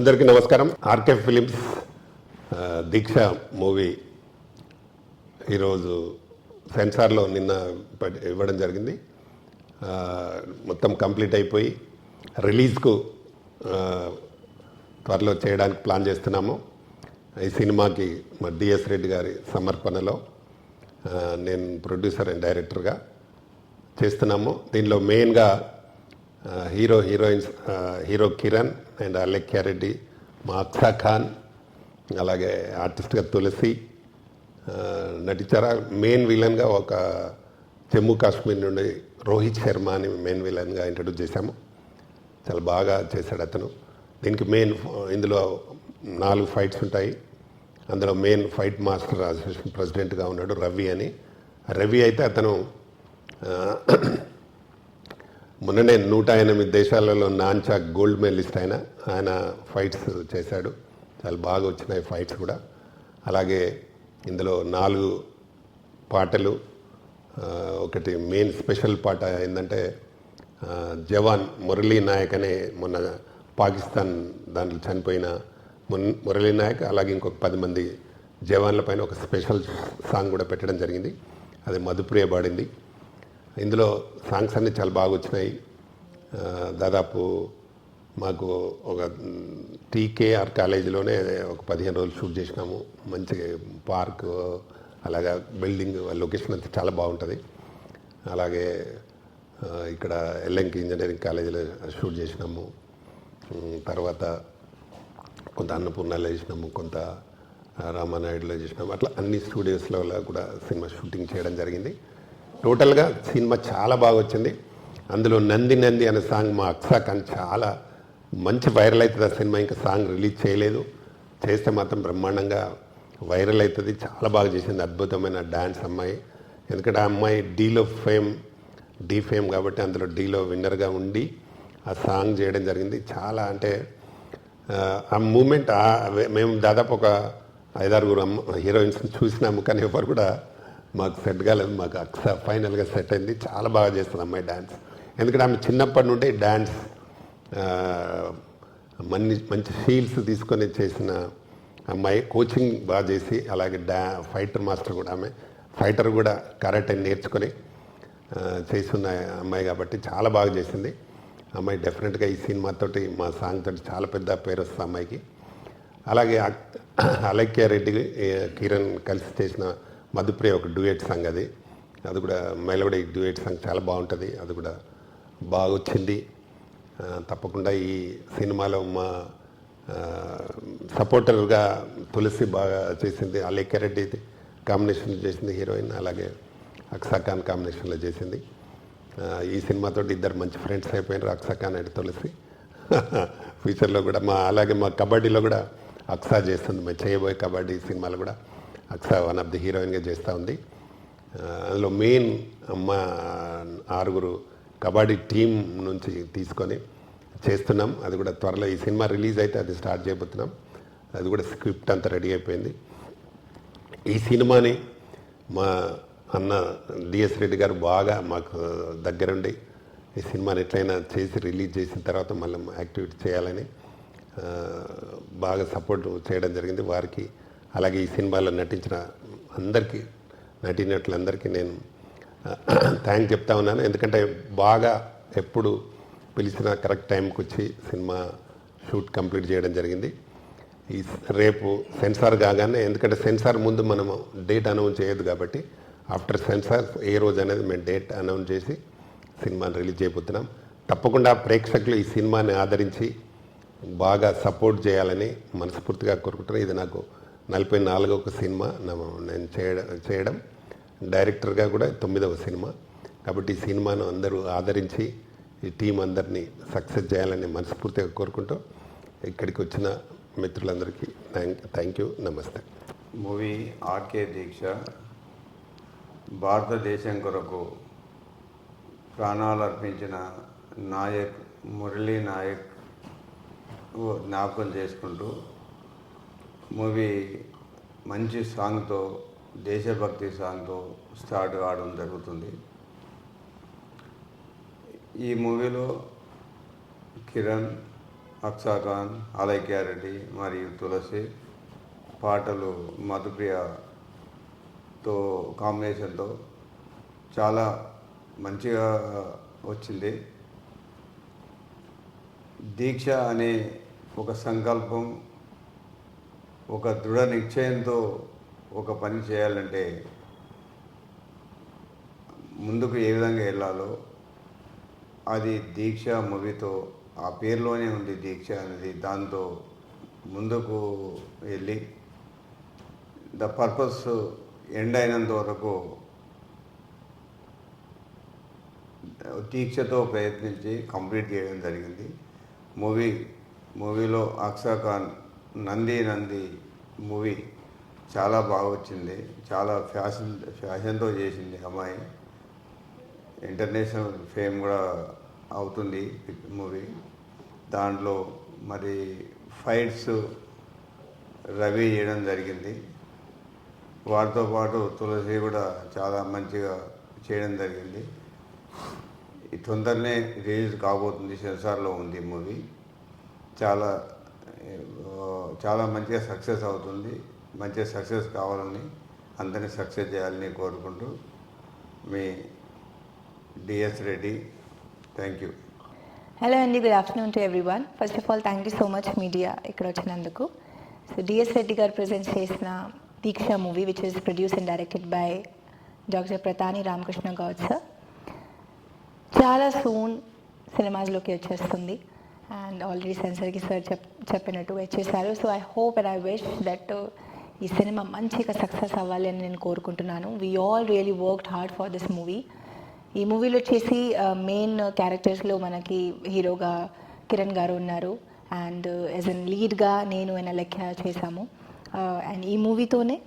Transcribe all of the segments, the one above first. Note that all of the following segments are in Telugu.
అందరికీ నమస్కారం. ఆర్కే ఫిలిమ్స్ దీక్ష మూవీ ఈరోజు సెన్సార్లో నిన్న ఇవ్వడం జరిగింది. మొత్తం కంప్లీట్ అయిపోయి రిలీజ్కు త్వరలో చేయడానికి ప్లాన్ చేస్తున్నాము. ఈ సినిమాకి మా డిఎస్ రెడ్డి గారి సమర్పణలో నేను ప్రొడ్యూసర్ అండ్ డైరెక్టర్గా చేస్తున్నాము. దీనిలో మెయిన్గా heroines hero Kiran and Alekhya Reddy, మా అక్సా ఖాన్, అలాగే ఆర్టిస్ట్గా తులసి నటించారు. మెయిన్ విలన్గా ఒక జమ్మూ కాశ్మీర్ నుండి రోహిత్ శర్మ అని మెయిన్ విలన్గా ఇంట్రడ్యూస్ చేశాము. చాలా బాగా చేశాడు అతను. దీనికి మెయిన్ ఇందులో 4 ఫైట్స్ ఉంటాయి. అందులో మెయిన్ ఫైట్ మాస్టర్ అసోసియేషన్ ప్రెసిడెంట్గా ఉన్నాడు రవి అని. రవి అయితే అతను మొన్ననే 108 దేశాలలో నాన్చాక్ గోల్డ్ మెడలిస్ట్ ఆయన ఫైట్స్ చేశాడు. చాలా బాగా వచ్చినాయి ఫైట్స్ కూడా. అలాగే ఇందులో 4 పాటలు, ఒకటి మెయిన్ స్పెషల్ పాట ఏంటంటే జవాన్ మురళీ నాయక్ అనే మొన్న పాకిస్తాన్ దాంట్లో చనిపోయిన మురళీ నాయక్, అలాగే ఇంకొక 10 మంది జవాన్ల పైన ఒక స్పెషల్ సాంగ్ కూడా పెట్టడం జరిగింది. అది మధుప్రియ పాడింది. ఇందులో సాంగ్స్ అన్నీ చాలా బాగా వచ్చినాయి. దాదాపు మాకు ఒక టీకేఆర్ కాలేజీలోనే ఒక 15 రోజులు షూట్ చేసినాము. మంచి పార్క్, అలాగా బిల్డింగ్, లొకేషన్ అంతా చాలా బాగుంటుంది. అలాగే ఇక్కడ ఎల్ఎంకి ఇంజనీరింగ్ కాలేజీలో షూట్ చేసినాము. తర్వాత కొంత అన్నపూర్ణలో చేసినాము, కొంత రామానాయుడులో చేసినాము. అట్లా అన్ని స్టూడియోస్లో కూడా సినిమా షూటింగ్ చేయడం జరిగింది. టోటల్గా సినిమా చాలా బాగా వచ్చింది. అందులో నంది నంది అనే సాంగ్ మా అక్సా ఖాన్ చాలా మంచి వైరల్ అవుతుంది. ఆ సినిమా ఇంకా సాంగ్ రిలీజ్ చేయలేదు, చేస్తే మాత్రం బ్రహ్మాండంగా వైరల్ అవుతుంది. చాలా బాగా చేసింది, అద్భుతమైన డ్యాన్స్ అమ్మాయి. ఎందుకంటే ఆ అమ్మాయి డీ ఫేమ్ కాబట్టి అందులో డీలో విన్నర్గా ఉండి ఆ సాంగ్ చేయడం జరిగింది. చాలా అంటే ఆ మూమెంట్ మేము దాదాపు ఒక 5-6 హీరోయిన్స్ని చూసినాము, కానీ ఎవరు కూడా మాకు సెట్ కాలేదు. మాకు అక్సా ఫైనల్గా సెట్ అయింది. చాలా బాగా చేస్తుంది అమ్మాయి డ్యాన్స్. ఎందుకంటే ఆమె చిన్నప్పటి నుండి డ్యాన్స్ మంచి ఫీల్స్ తీసుకొని చేసిన అమ్మాయి. కోచింగ్ బాగా చేసి, అలాగే ఫైటర్ మాస్టర్ కూడా, ఆమె ఫైటర్ కూడా కరాటే నేర్చుకొని చేస్తున్న అమ్మాయి కాబట్టి చాలా బాగా చేసింది అమ్మాయి. డెఫినెట్గా ఈ సినిమాతోటి, మా సాంగ్ తోటి చాలా పెద్ద పేరు వస్తుంది అమ్మాయికి. అలాగే అలెక్య రెడ్డి, కిరణ్ కలిసి చేసిన మధుప్రియ ఒక డ్యూయట్ సాంగ్, అది కూడా మెలోడీ డ్యూయట్ సాంగ్ చాలా బాగుంటుంది. అది కూడా బాగా వచ్చింది. తప్పకుండా ఈ సినిమాలో మా సపోర్టర్గా తులసి బాగా చేసింది, అలెక్య రెడ్డి కాంబినేషన్ చేసింది హీరోయిన్, అలాగే అక్సా ఖాన్ కాంబినేషన్లో చేసింది. ఈ సినిమాతో ఇద్దరు మంచి ఫ్రెండ్స్ అయిపోయినారు, అక్సా ఖాన్ అండ్ తులసి. ఫ్యూచర్లో కూడా అలాగే మా కబడ్డీలో కూడా అక్సా చేస్తుంది. మేము చేయబోయే కబడ్డీ సినిమాలో కూడా అక్సా వన్ ఆఫ్ ది హీరోయిన్గా చేస్తూ ఉంది. అందులో మెయిన్ మా 6 కబడ్డీ టీం నుంచి తీసుకొని చేస్తున్నాం. అది కూడా త్వరలో ఈ సినిమా రిలీజ్ అయితే అది స్టార్ట్ చేయబోతున్నాం. అది కూడా స్క్రిప్ట్ అంతా రెడీ అయిపోయింది. ఈ సినిమాని మా అన్న డిఎస్ రెడ్డి గారు బాగా మాకు దగ్గరుండి ఈ సినిమాని ఎట్లయినా చేసి రిలీజ్ చేసిన తర్వాత మళ్ళీ యాక్టివిటీ చేయాలని బాగా సపోర్ట్ చేయడం జరిగింది వారికి. అలాగే ఈ సినిమాలో నటించిన అందరికీ, నటీనటులందరికీ నేను థ్యాంక్ చెప్తా ఉన్నాను. ఎందుకంటే బాగా ఎప్పుడు పిలిచిన కరెక్ట్ టైంకి వచ్చి సినిమా షూట్ కంప్లీట్ చేయడం జరిగింది. ఈ రేపు సెన్సార్ కాగానే, ఎందుకంటే సెన్సార్ ముందు మనము డేట్ అనౌన్స్ చేయదు కాబట్టి ఆఫ్టర్ సెన్సార్ ఏ రోజు అనేది మేము డేట్ అనౌన్స్ చేసి సినిమాని రిలీజ్ చేయబోతున్నాం. తప్పకుండా ప్రేక్షకులు ఈ సినిమాని ఆదరించి బాగా సపోర్ట్ చేయాలని మనస్ఫూర్తిగా కోరుకుంటున్నాను. ఇది నాకు 44వ సినిమా నేను చేయడం, డైరెక్టర్గా కూడా 9వ సినిమా. కాబట్టి ఈ సినిమాను అందరూ ఆదరించి ఈ టీం అందరినీ సక్సెస్ చేయాలని మనస్ఫూర్తిగా కోరుకుంటూ ఇక్కడికి వచ్చిన మిత్రులందరికీ థ్యాంక్ యూ, నమస్తే. మూవీ ఆర్కే దీక్ష భారతదేశం కొరకు ప్రాణాలు అర్పించిన నాయక్ మురళీ నాయక్ జ్ఞాపకం చేసుకుంటూ మూవీ మంచి సాంగ్తో, దేశభక్తి సాంగ్తో స్టార్ట్ కావడం జరుగుతుంది. ఈ మూవీలో కిరణ్, అక్సా ఖాన్, అలైక్యారెడ్డి మరియు తులసి. పాటలు మధుప్రియతో కాంబినేషన్తో చాలా మంచిగా వచ్చింది. దీక్ష అనే ఒక సంకల్పం, ఒక దృఢ నిశ్చయంతో ఒక పని చేయాలంటే ముందుకు ఏ విధంగా వెళ్ళాలో అది దీక్ష మూవీతో, ఆ పేరులోనే ఉంది దీక్ష అనేది, దాంతో ముందుకు వెళ్ళి ద పర్పస్ ఎండ్ అయినంత వరకు దీక్షతో ప్రయత్నించి కంప్లీట్ చేయడం జరిగింది. మూవీలో అక్సా ఖాన్ నంది మూవీ చాలా బాగా వచ్చింది. చాలా ఫ్యాషన్తో చేసింది అమ్మాయి. ఇంటర్నేషనల్ ఫేమ్ కూడా అవుతుంది మూవీ. దాంట్లో మరి ఫైట్స్ రవి చేయడం జరిగింది. వాటితో పాటు తులసి కూడా చాలా మంచిగా చేయడం జరిగింది. ఈ తొందరనే రిలీజ్ కాబోతుంది, సెన్సార్లో ఉంది మూవీ. చాలా మంచిగా సక్సెస్ అవుతుంది. మంచిగా సక్సెస్ కావాలని, అందరినీ సక్సెస్ చేయాలని కోరుకుంటూ మీ DS Reddy. Thank you. Hello అండి, good afternoon to everyone. First of all thank you so much media ఇక్కడ వచ్చినందుకు. So DS Reddy garu present చేసిన Deeksha movie which is produce and directed by doctor Pratani Ramakrishna Goud sir. చాలా సూన్ సినిమాస్లోకి వచ్చేస్తుంది అండ్ ఆల్రెడీ సెన్సర్కి సార్ చెప్పినట్టు వచ్చేసారు. So I hope and I wish that ఈ సినిమా మంచిగా సక్సెస్ అవ్వాలి అని నేను కోరుకుంటున్నాను. We all really worked hard for this movie. ఈ మూవీలో వచ్చేసి మెయిన్ క్యారెక్టర్స్లో మనకి హీరోగా కిరణ్ గారు ఉన్నారు అండ్ యాజ్ అన్ లీడ్గా నేను లెక్క చేశాము. అండ్ ఈ మూవీతోనే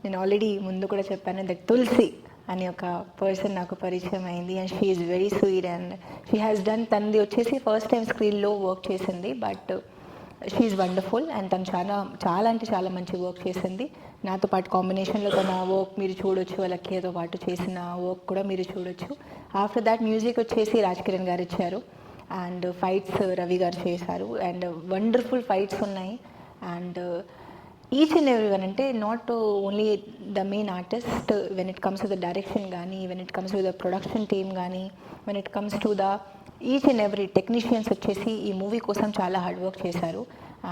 నేను ఆల్రెడీ ముందు కూడా చెప్పాను దట్ తులసి అనే ఒక పర్సన్ నాకు పరిచయం అయింది and she is very sweet and she has done, తనది వచ్చేసి ఫస్ట్ టైం స్క్రీన్లో వర్క్ చేసింది but she is wonderful and తను చాలా అంటే చాలా మంచి వర్క్ చేసింది. నాతో పాటు కాంబినేషన్లో తన వర్క్ మీరు చూడొచ్చు, లక్కీతో పాటు చేసిన వర్క్ కూడా మీరు చూడొచ్చు. ఆఫ్టర్ దాట్ మ్యూజిక్ వచ్చేసి రాజ్ కిరణ్ గారు ఇచ్చారు అండ్ ఫైట్స్ రవి గారు చేశారు అండ్ వండర్ఫుల్ ఫైట్స్ ఉన్నాయి. And each and every one అంటే not only the main artist, when it comes to the direction కానీ, when it comes to the production team కానీ, when it comes to the each and every technicians వచ్చేసి ఈ మూవీ కోసం చాలా హార్డ్ వర్క్ చేశారు.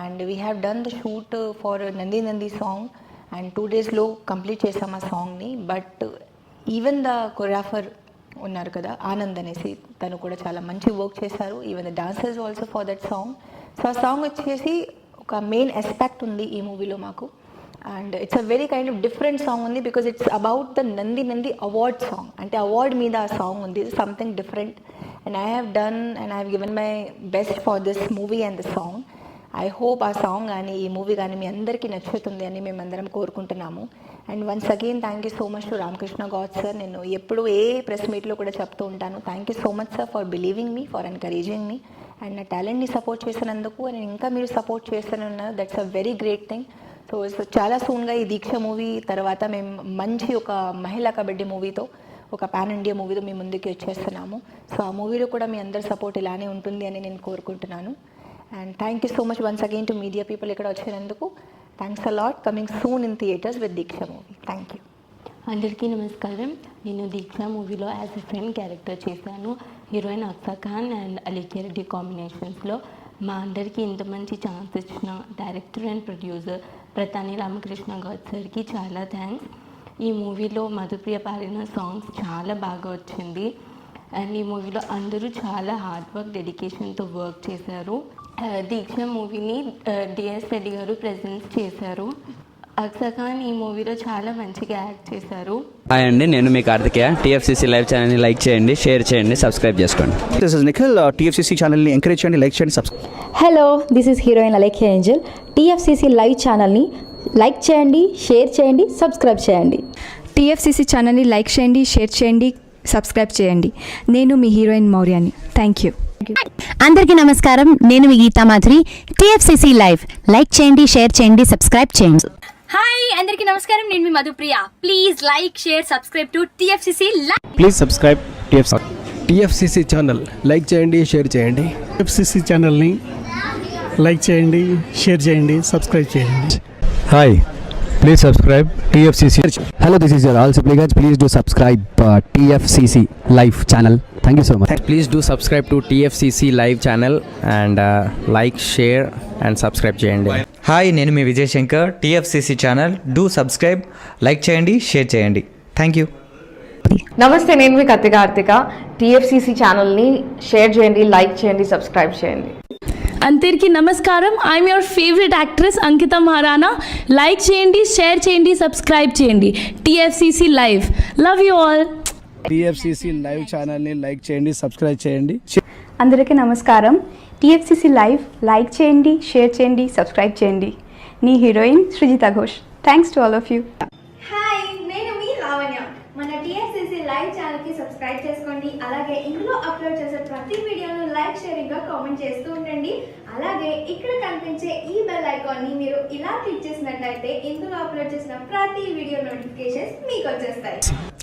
And we have done the shoot for Nandi song and 2 daysలో కంప్లీట్ చేసాం ఆ సాంగ్ని. బట్ ఈవెన్ ద కొరియోగ్రాఫర్ ఉన్నారు కదా ఆనంద్ అనేసి, తను కూడా చాలా మంచి వర్క్ చేశారు. Even the dancers also for that song. So ఆ సాంగ్ వచ్చేసి ఒక మెయిన్ ఆస్పెక్ట్ ఉంది ఈ మూవీలో మాకు and it's a very kind of different song ఉంది because it's about the Nandi award song. అంటే అవార్డ్ మీద ఆ సాంగ్ ఉంది, something different and I have done and I have given my best for this movie and the song. I hope ఆ సాంగ్ కానీ ఈ మూవీ కానీ మీ అందరికీ నచ్చుతుంది అని మేమందరం కోరుకుంటున్నాము. And once again thank you so much to Ramakrishna Goud sir. నేను ఎప్పుడు ఏ ప్రెస్ మీట్లో కూడా చెప్తూ ఉంటాను, thank you so much sir for believing me, for encouraging me and నా టాలెంట్ని సపోర్ట్ చేసినందుకు. అండ్ ఇంకా మీరు సపోర్ట్ చేస్తున్నారు, that's a very great thing. So చాలా సూన్గా ఈ దీక్ష మూవీ తర్వాత మేము మంచి ఒక మహిళా కబడ్డీ మూవీతో, ఒక పాన్ ఇండియా మూవీతో మీ ముందుకి వచ్చేస్తున్నాము. సో ఆ మూవీలో కూడా మీ అందరి సపోర్ట్ ఇలానే ఉంటుంది అని నేను కోరుకుంటున్నాను. And thank you so much once again to media people ఇక్కడ వచ్చినందుకు. Thanks a lot. Coming soon in theatres with Deeksha movie. Thank you. అందరికీ నమస్కారం. నేను దీక్ష మూవీలో యాజ్ ఎ ఫ్రెండ్ క్యారెక్టర్ చేశాను. హీరోయిన్ అక్సా ఖాన్ అండ్ అలీక్యారెడ్డి కాంబినేషన్స్లో. మా అందరికీ ఇంత మంచి ఛాన్స్ ఇచ్చిన director and producer Pratani Ramakrishna Goud సార్కి చాలా థ్యాంక్స్. ఈ మూవీలో మధుప్రియ పాడిన సాంగ్స్ చాలా బాగా వచ్చింది అండ్ ఈ మూవీలో అందరూ చాలా హార్డ్ వర్క్, డెడికేషన్తో వర్క్ చేశారు. దీక్ష మూవీని డిఎస్ రెడ్డి గారు ప్రెజెన్స్ చేశారు. అక్సా ఖాన్ ఈ మూవీలో చాలా మంచిగా యాక్ట్ చేశారు. హాయ్ అండి, నేను మీ కార్తికేయ. టీఎఫ్సీసీ లైవ్ ఛానల్ని లైక్ చేయండి, షేర్ చేయండి, సబ్స్క్రైబ్ చేసుకోండి. This is Nikhil. టీఎఫ్సీసీ ఛానల్ని ఎంకరేజ్ చేయండి, లైక్ చేయండి, subscribe. Hello, this is heroine Alekhya Angel. TFCC live ఛానల్ని లైక్ చేయండి, షేర్ చేయండి, సబ్స్క్రైబ్ చేయండి. టీఎఫ్సీసీ ఛానల్ని లైక్ చేయండి, షేర్ చేయండి, సబ్స్క్రైబ్ చేయండి. నేను మీ హీరోయిన్ మౌర్యాని. Thank you. అందరికీ నమస్కారం. నేను మీ Geetha Madhuri. TFCC live like చేయండి, షేర్ చేయండి, సబ్స్క్రైబ్ చేయండి. హాయ్ అందరికీ నమస్కారం. నేను మీ Madhupriya. Please like, share, subscribe to TFCC live. Please subscribe TFCC channel. Like చేయండి, షేర్ చేయండి. ఎఫ్సిసి ఛానల్ని లైక్ చేయండి, షేర్ చేయండి, సబ్స్క్రైబ్ చేయండి. Hi, please subscribe TFCC. Hello, this is your all సిప్లిగన్స్. Please do subscribe TFCC live channel. Thank you so much. Please do subscribe to TFCC live channel and like, share and subscribe చేయండి. హాయ్, నేను మీ Vijay Shankar. TFCC channel do subscribe, like చేయండి, షేర్ చేయండి. Thank you. నమస్తే, నేను మీ కత్తి కార్తిక. టీఎఫ్సిసి ఛానల్ని షేర్ చేయండి, లైక్ చేయండి, సబ్స్క్రైబ్ చేయండి. అందరికీ నమస్కారం. I'm your favourite actress Ankita Maharana. Like చేయండి, షేర్ చేయండి, సబ్స్క్రైబ్ చేయండి. TFCC live. Love you all. TFCC live ఛానల్ని లైక్ చేయండి, సబ్స్క్రైబ్ చేయండి. అందరికీ నమస్కారం. టీఎఫ్సిసి లైవ్ లైక్ చేయండి, షేర్ చేయండి, సబ్స్క్రైబ్ చేయండి. నీ heroine Srujitha Ghosh. Thanks to all of you. Hi, నేను మీ లావణ్య. మన టీఎఫ్సిసి లైవ్ ఛానల్కి సబ్స్క్రైబ్ చేసుకోండి. అలాగే ఇందులో అప్లోడ్ చేసే ప్రతి వీడియోను లైక్, షేరింగ్గా కామెంట్ చేస్తూ ఉండండి. అలాగే ఇక్కడ కనిపించే ఈ బెల్ ఐకాన్ని మీరు ఇలా క్లిక్ చేసినట్లయితే ఇందులో అప్లోడ్ చేసిన ప్రతి వీడియో నోటిఫికేషన్స్ మీకు వచ్చేస్తాయి.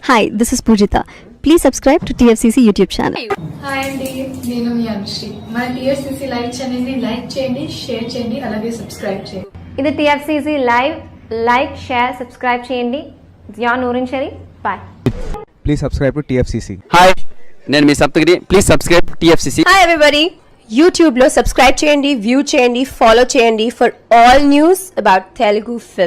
Hi, this is Poojitha. Please subscribe to TFCC YouTube channel. Hi అండి, నేను మీ అనుశ్రీ. మన టీఎఫ్సిసి లైవ్ ఛానల్ని లైక్ చేయండి, షేర్ చేయండి, అలాగే సబ్స్క్రైబ్ చేయండి. ఇది TFCC live. Like, share, subscribe చేయండి. Zia Noorin Sharif. Bye. Please subscribe to TFCC. Hi, నేను మీ Saptagiri. Please subscribe TFCC. Hi everybody, యూట్యూబ్లో సబ్స్క్రైబ్ చేయండి, వ్యూ చేయండి, ఫాలో చేయండి for all news about Telugu film.